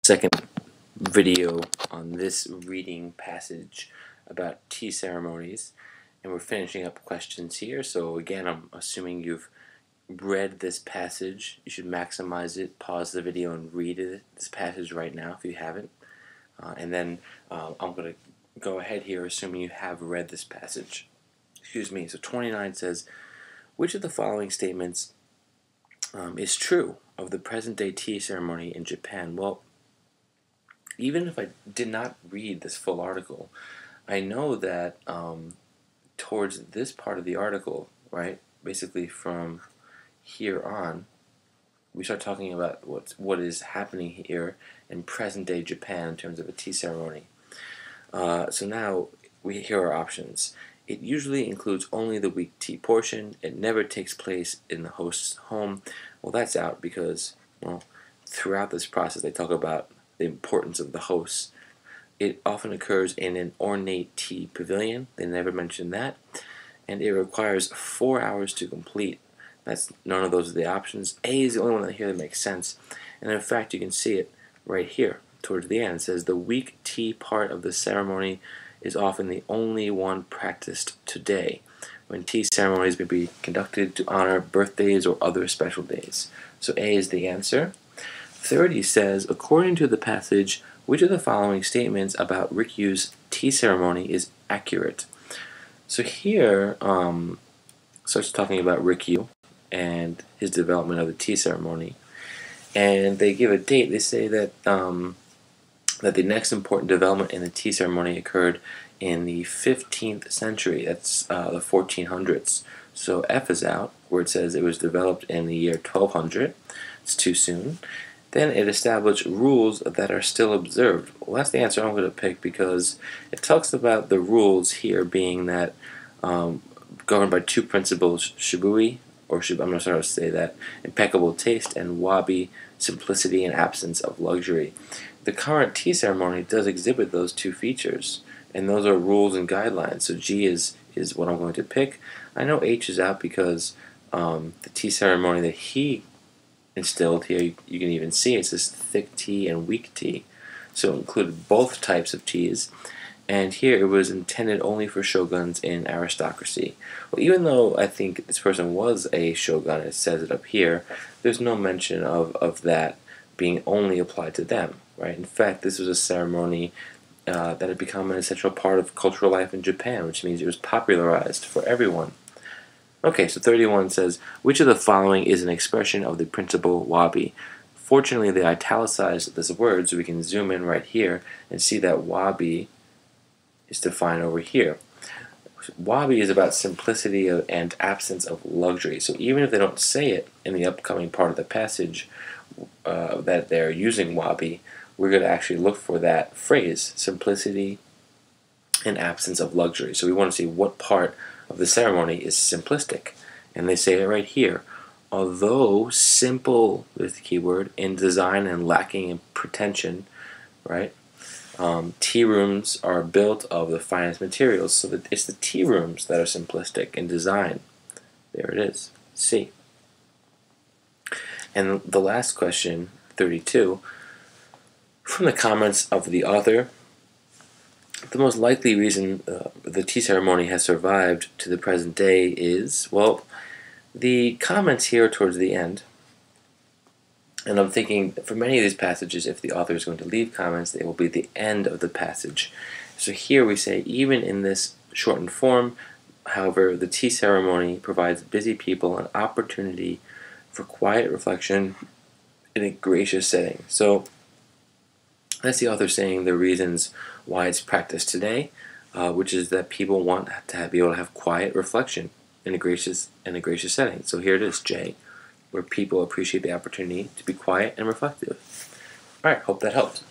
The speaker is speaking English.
second video on this reading passage about tea ceremonies, and we're finishing up questions here. So again, I'm assuming you've read this passage. You should maximize it, pause the video and read this passage right now if you haven't, and then I'm going to go ahead here assuming you have read this passage. Excuse me. So 29 says, which of the following statements is true of the present-day tea ceremony in Japan? Well, even if I did not read this full article, I know that towards this part of the article, right, basically from here on, we start talking about what is happening here in present-day Japan in terms of a tea ceremony. So now here are options. It usually includes only the weak tea portion. It never takes place in the host's home. Well, that's out because, well, throughout this process they talk about the importance of the host. It often occurs in an ornate tea pavilion. They never mention that. And it requires 4 hours to complete. None of those are the options. A is the only one here that makes sense. And in fact, you can see it right here towards the end. It says the weak tea part of the ceremony is often the only one practiced today, when tea ceremonies may be conducted to honor birthdays or other special days. So A is the answer. 30 says, according to the passage, which of the following statements about Rikyu's tea ceremony is accurate? So here starts talking about Rikyu and his development of the tea ceremony, and they give a date. They say that that the next important development in the tea ceremony occurred in the 15th century. That's the 1400s. So F is out, where it says it was developed in the year 1200. It's too soon. Then it established rules that are still observed. Well, that's the answer I'm going to pick because it talks about the rules here being that governed by two principles, shibui, or I'm not sure how to say that, impeccable taste, and wabi, simplicity and absence of luxury. The current tea ceremony does exhibit those two features, and those are rules and guidelines. So G is what I'm going to pick. I know H is out because the tea ceremony that he instilled here, you can even see it says thick tea and weak tea. So it included both types of teas, and here it was intended only for shoguns in aristocracy. Well, even though I think this person was a shogun, it says it up here, there's no mention of that being only applied to them, right? In fact, this was a ceremony that had become an essential part of cultural life in Japan, which means it was popularized for everyone. Okay, so 31 says, which of the following is an expression of the principle wabi? Fortunately, they italicized this word, so we can zoom in right here and see that wabi is defined over here. Wabi is about simplicity and absence of luxury. So even if they don't say it in the upcoming part of the passage that they're using wabi, we're going to actually look for that phrase, simplicity and absence of luxury. So we want to see what part of the ceremony is simplistic. And they say it right here. Although simple is the key word in design and lacking in pretension, right? Tea rooms are built of the finest materials, so that it's the tea rooms that are simplistic in design. There it is. C. And the last question, 32, from the comments of the author, the most likely reason the tea ceremony has survived to the present day is, well, the comments here towards the end, and I'm thinking for many of these passages, if the author is going to leave comments, they will be the end of the passage. So here we say, even in this shortened form, however, the tea ceremony provides busy people an opportunity for quiet reflection in a gracious setting. So that's the author saying the reasons why it's practiced today, which is that people want to be able to have quiet reflection in a gracious setting. So here it is, J, where people appreciate the opportunity to be quiet and reflective. All right, hope that helped.